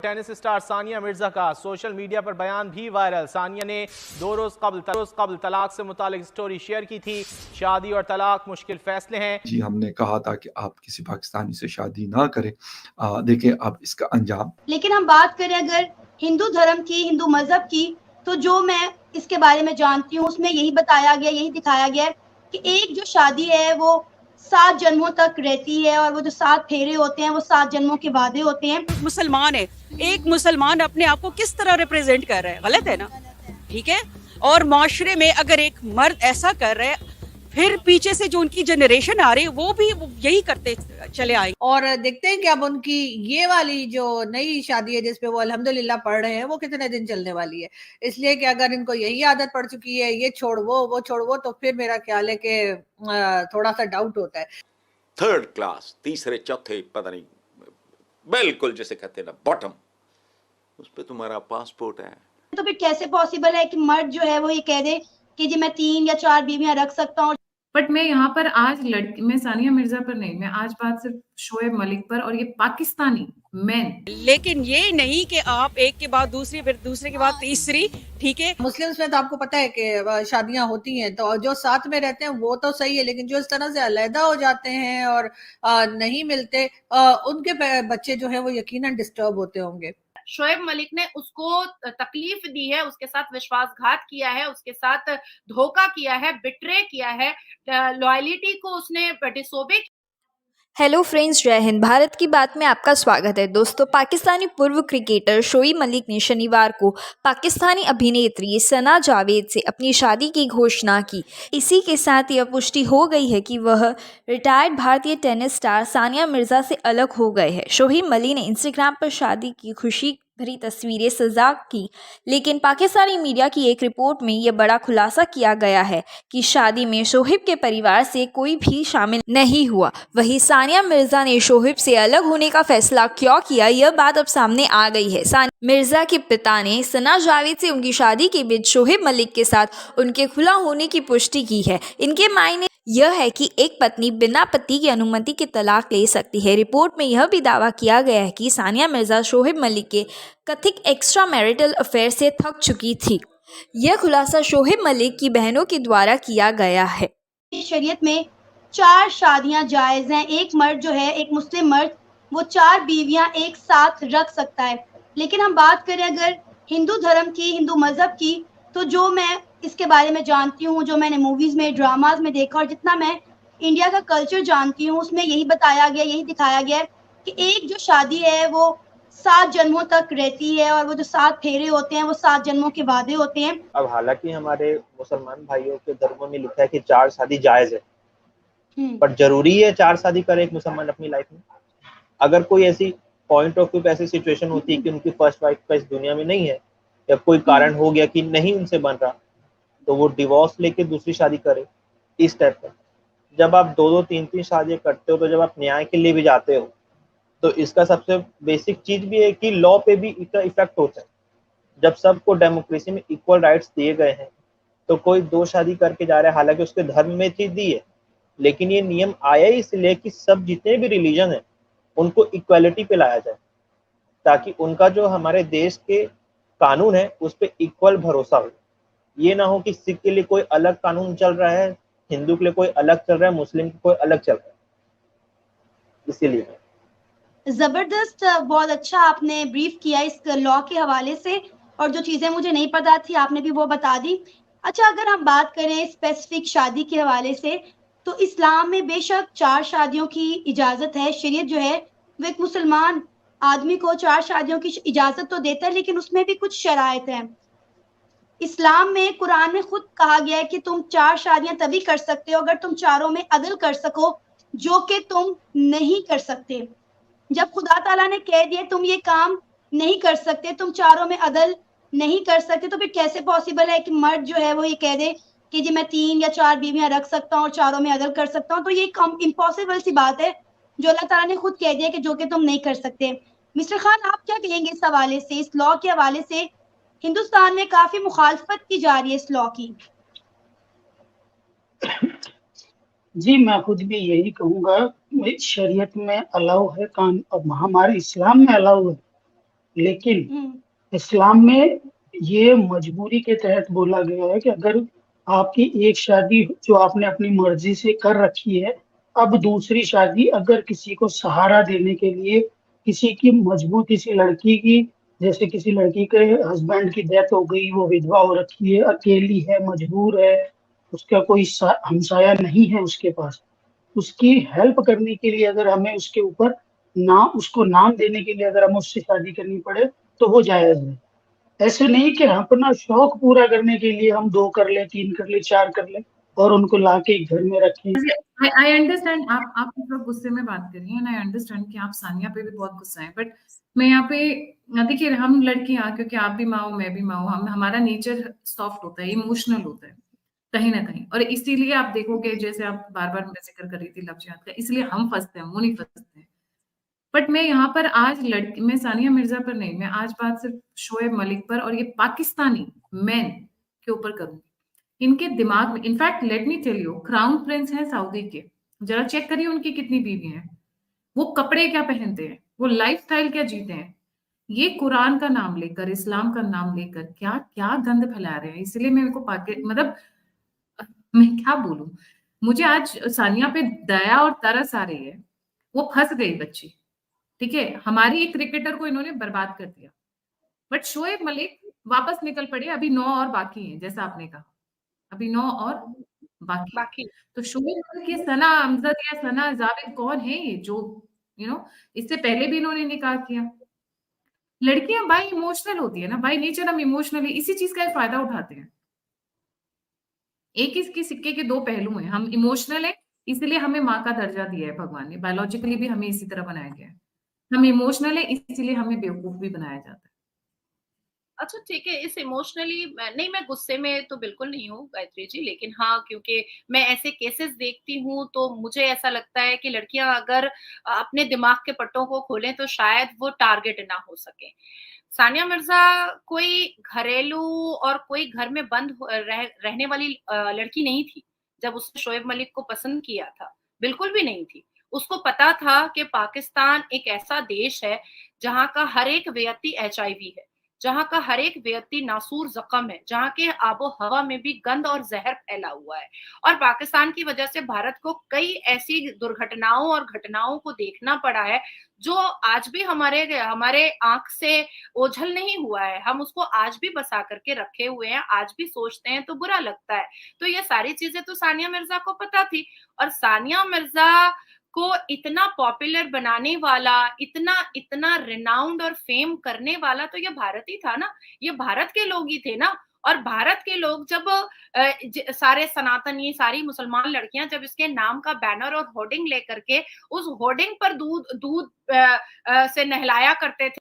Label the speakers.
Speaker 1: Tennis star Sania Mirza का social media पर बयान भी वायरल। सानिया ने 2 रोज कबल तलाक से मुतालिक स्टोरी शेयर की थी। शादी और तलाक मुश्किल फैसले हैं।
Speaker 2: जी, हमने कहा था कि आप किसी पाकिस्तानी से शादी ना करें। देखें अब इसका अंजाम।
Speaker 3: लेकिन हम बात करें अगर हिंदू धर्म की, हिंदू मजहब की, तो जो मैं इसके बारे में जानती हूँ उसमें यही बताया गया, यही दिखाया गया है कि एक जो शादी है वो 7 जन्मों तक रहती है और वो जो 7 फेरे होते हैं वो 7 जन्मों के वादे होते हैं।
Speaker 4: मुसलमान है, एक मुसलमान अपने आप को किस तरह रिप्रेजेंट कर रहा है? गलत है ना? ठीक है। और माशरे में अगर एक मर्द ऐसा कर रहा है, फिर पीछे से जो उनकी जनरेशन आ रही है वो भी यही करते चले आए।
Speaker 5: और देखते हैं कि अब उनकी ये वाली जो नई शादी है जिसपे वो अल्हम्दुलिल्लाह पढ़ रहे हैं वो कितने दिन चलने वाली है। इसलिए कि अगर इनको यही आदत पड़ चुकी है, ये छोड़ वो छोड़ वो, तो फिर मेरा ख्याल है कि थोड़ा सा डाउट होता है।
Speaker 6: 3rd क्लास, तीसरे चौथे, पता नहीं, बिल्कुल जैसे कहते हैं ना बॉटम, उस पे तुम्हारा पासपोर्ट है।
Speaker 3: तो फिर कैसे पॉसिबल है कि मर्द जो है वो ये कह दे कि जी मैं 3 या 4 बीवियां रख सकता हूँ।
Speaker 7: बट मैं यहाँ पर आज मैं सानिया मिर्जा पर नहीं, मैं आज बात सिर्फ शोएब मलिक पर और ये पाकिस्तानी मैन।
Speaker 4: लेकिन ये नहीं कि आप एक के बाद दूसरी, फिर दूसरे के बाद तीसरी, ठीक है।
Speaker 5: मुस्लिम्स में तो आपको पता है कि शादियां होती हैं, तो जो साथ में रहते हैं वो तो सही है, लेकिन जो इस तरह से अलहदा हो जाते हैं और नहीं मिलते, उनके बच्चे जो है वो यकीनन डिस्टर्ब होते होंगे।
Speaker 8: शोएब मलिक ने उसको तकलीफ दी है, उसके साथ विश्वासघात किया है, उसके साथ धोखा किया है, बिट्रे किया है, लॉयलिटी को उसने डिसोबे।
Speaker 9: हेलो फ्रेंड्स, जय हिंद। भारत की बात में आपका स्वागत है। दोस्तों, पाकिस्तानी पूर्व क्रिकेटर शोएब मलिक ने शनिवार को पाकिस्तानी अभिनेत्री सना जावेद से अपनी शादी की घोषणा की। इसी के साथ यह पुष्टि हो गई है कि वह रिटायर्ड भारतीय टेनिस स्टार सानिया मिर्जा से अलग हो गए हैं। शोएब मलिक ने इंस्टाग्राम पर शादी की खुशी भरी तस्वीरें सजा की, लेकिन पाकिस्तानी मीडिया की एक रिपोर्ट में यह बड़ा खुलासा किया गया है कि शादी में शोएब के परिवार से कोई भी शामिल नहीं हुआ। वहीं सानिया मिर्जा ने शोएब से अलग होने का फैसला क्यों किया, यह बात अब सामने आ गई है। सानिया मिर्जा के पिता ने सना जावेद से उनकी शादी के बीच शोएब मलिक के साथ उनके खुला होने की पुष्टि की है। इनके मायने यह है कि एक पत्नी बिना पति की अनुमति के तलाक ले सकती है। रिपोर्ट में यह भी दावा किया गया है कि सानिया मिर्जा शोएब मलिक के कथित एक्स्ट्रा मैरिटल अफेयर से थक चुकी थी। यह खुलासा शोएब मलिक की बहनों के द्वारा किया गया है।
Speaker 3: शरीयत में 4 शादियां जायज हैं। एक मर्द जो है, एक मुस्लिम मर्द, वो 4 बीवियां एक साथ रख सकता है। लेकिन हम बात करें अगर हिंदू धर्म की, हिंदू मजहब की, तो जो मैं इसके बारे में जानती हूँ, जो मैंने मूवीज में, ड्रामाज में देखा और जितना मैं इंडिया का कल्चर जानती हूँ, उसमें यही बताया गया, यही दिखाया गया कि एक जो शादी है वो 7 जन्मों तक रहती है और वो जो 7 फेरे होते हैं वो 7 जन्मों के वादे होते हैं।
Speaker 10: अब हालांकि हमारे मुसलमान भाइयों के धर्मों में लिखा है कि 4 शादी जायज है, पर जरूरी है 4 शादी करे एक मुसलमान अपनी लाइफ में? अगर कोई ऐसी पॉइंट ऑफ व्यू ऐसी सिचुएशन होती है कि उनकी फर्स्ट वाइफ का इस दुनिया में नहीं है या कोई कारण हो गया कि नहीं उनसे बन रहा, तो वो डिवोर्स लेके दूसरी शादी करे, इस टाइप का। जब आप 2-2, 3-3 शादियां करते हो, तो जब आप न्याय के लिए भी जाते हो, तो इसका सबसे बेसिक चीज भी है कि लॉ पे भी इसका इफेक्ट होता है। जब सबको डेमोक्रेसी में इक्वल राइट्स दिए गए हैं, तो कोई 2 शादी करके जा रहा है, हालांकि उसके धर्म में चीज दी है, लेकिन ये नियम आया इसलिए कि सब जितने भी रिलीजन है उनको इक्वालिटी पे लाया जाए, ताकि उनका जो हमारे देश के कानून है उस पर इक्वल भरोसा हो। ये ना हो कि सिख के लिए कोई अलग कानून चल रहा है, हिंदू के लिए कोई अलग चल रहा है, मुस्लिम के कोई अलग चल रहा है। इसीलिए
Speaker 3: जबरदस्त, बहुत अच्छा आपने ब्रीफ किया इस लॉ के हवाले से, और जो चीजें मुझे नहीं पता थी आपने भी वो बता दी। अच्छा, अगर हम बात करें स्पेसिफिक शादी के हवाले से, तो इस्लाम में बेशक 4 शादियों की इजाजत है। शरीयत जो है वो एक मुसलमान आदमी को 4 शादियों की इजाजत तो देता है, लेकिन उसमें भी कुछ शराइत हैं। इस्लाम में, कुरान में खुद कहा गया है कि तुम 4 शादियां तभी कर सकते हो अगर तुम चारों में अदल कर सको, जो कि तुम नहीं कर सकते। जब खुदा ताला ने कह दिया तुम ये काम नहीं कर सकते, तुम चारों में अदल नहीं कर सकते, तो फिर कैसे पॉसिबल है कि मर्द जो है वो ये कह दे कि जी मैं 3 या 4 बीवियां रख सकता हूँ और चारों में अदल कर सकता हूँ? तो ये इम्पॉसिबल सी बात है जो अल्लाह ताला ने खुद कह दिया कि जो कि तुम नहीं कर सकते। मिस्टर खान, आप क्या कहेंगे इस हवाले से, इस लॉ के हवाले से? हिंदुस्तान में काफी मुखालफत की जा रही है इस लॉ की।
Speaker 11: जी, मैं खुद भी यही कहूँगा, शरीयत में अलाउ है, कान अब हमारे इस्लाम में अलाउ है लेकिन इस्लाम में ये मजबूरी के तहत बोला गया है कि अगर आपकी एक शादी जो आपने अपनी मर्जी से कर रखी है, अब दूसरी शादी अगर किसी को सहारा देने के लिए किसी लड़की की, जैसे किसी लड़की के हस्बैंड की डेथ हो गई, वो विधवा हो रखी है, अकेली है, मजबूर है, उसका कोई हमसाया नहीं है उसके पास, उसकी हेल्प करने के लिए अगर हमें उसके ऊपर उसको नाम देने के लिए अगर हमें उससे शादी करनी पड़े तो वो जायज है। ऐसे नहीं कि अपना शौक पूरा करने के लिए हम 2 कर ले, 3 कर ले, 4 कर ले और उनको लाके घर में रखें।
Speaker 7: आई अंडरस्टैंड आप मतलब गुस्से में बात कर रही हैं, आई अंडरस्टैंड कि आप सानिया पे भी बहुत गुस्सा है, बट मैं यहाँ पे देखिए, हम लड़कियां, क्योंकि आप भी माँ हो मैं भी माँ हूँ, हमारा नेचर सॉफ्ट होता है, इमोशनल होता है कहीं ना कहीं, और इसीलिए आप देखोगे, जैसे आप बार बार मैं जिक्र कर रही थी लव जिहाद का, इसलिए हम फंसते हैं, वो नहीं फंसते हैं। बट मैं यहाँ पर आज मैं सानिया मिर्जा पर नहीं, मैं आज बात सिर्फ शोएब मलिक पर और ये पाकिस्तानी मैन के ऊपर करूंगी। इनके दिमाग में, in fact let me tell you, crown prince है सऊदी के, जरा चेक करिए उनकी कितनी बीवी हैं, वो कपड़े क्या पहनते हैं, वो लाइफस्टाइल क्या जीते हैं, ये कुरान का नाम लेकर, इस्लाम का नाम लेकर क्या क्या गंद फैला रहे हैं। इसलिए मेरे को मतलब मैं क्या बोलूं, मुझे आज सानिया पे दया और तरस आ रही है। वो फंस गई बच्ची, ठीक है, हमारी एक क्रिकेटर को इन्होंने बर्बाद कर दिया, बट शोएब मलिक वापस निकल पड़े, अभी 9 और बाकी हैं, जैसा आपने कहा, अभी 9 और बाकी। तो शोएब मलिक, ये सना अमजद या सना जावेद कौन है ये, जो इससे पहले भी इन्होंने निकाह किया। लड़कियां भाई इमोशनल होती है ना, भाई नेचर हम इमोशनल है, इसी चीज का फायदा उठाते हैं। एक इसके सिक्के के 2 पहलू हैं, हम इमोशनल है इसलिए हमें माँ का दर्जा दिया है भगवान ने, बायोलॉजिकली भी हमें इसी तरह बनाया गया है, हम इमोशनल है इसलिए हमें बेवकूफ भी बनाया जाता है।
Speaker 8: अच्छा ठीक है, इस इमोशनली नहीं, मैं गुस्से में तो बिल्कुल नहीं हूँ गायत्री जी, लेकिन हाँ, क्योंकि मैं ऐसे केसेस देखती हूँ तो मुझे ऐसा लगता है कि लड़कियां अगर अपने दिमाग के पट्टों को खोलें तो शायद वो टारगेट ना हो सके। सानिया मिर्जा कोई घरेलू और कोई घर में बंद रहने वाली लड़की नहीं थी जब उसने शोएब मलिक को पसंद किया था, बिल्कुल भी नहीं थी। उसको पता था कि पाकिस्तान एक ऐसा देश है जहां का हर एक व्यक्ति HIV है, जहां का हर एक व्यक्ति नासूर जख्म है, जहां के आबो हवा में भी गंद और जहर फैला हुआ है, और पाकिस्तान की वजह से भारत को कई ऐसी दुर्घटनाओं और घटनाओं को देखना पड़ा है जो आज भी हमारे आंख से ओझल नहीं हुआ है, हम उसको आज भी बसा करके रखे हुए हैं, आज भी सोचते हैं तो बुरा लगता है। तो ये सारी चीजें तो सानिया मिर्जा को पता थी, और सानिया मिर्जा को इतना पॉपुलर बनाने वाला, इतना रिनाउंड और फेम करने वाला तो ये भारत ही था ना, ये भारत के लोग ही थे ना। और भारत के लोग जब सारे सनातनी, सारी मुसलमान लड़कियां जब इसके नाम का बैनर और होर्डिंग लेकर के उस होर्डिंग पर दूध से नहलाया करते थे,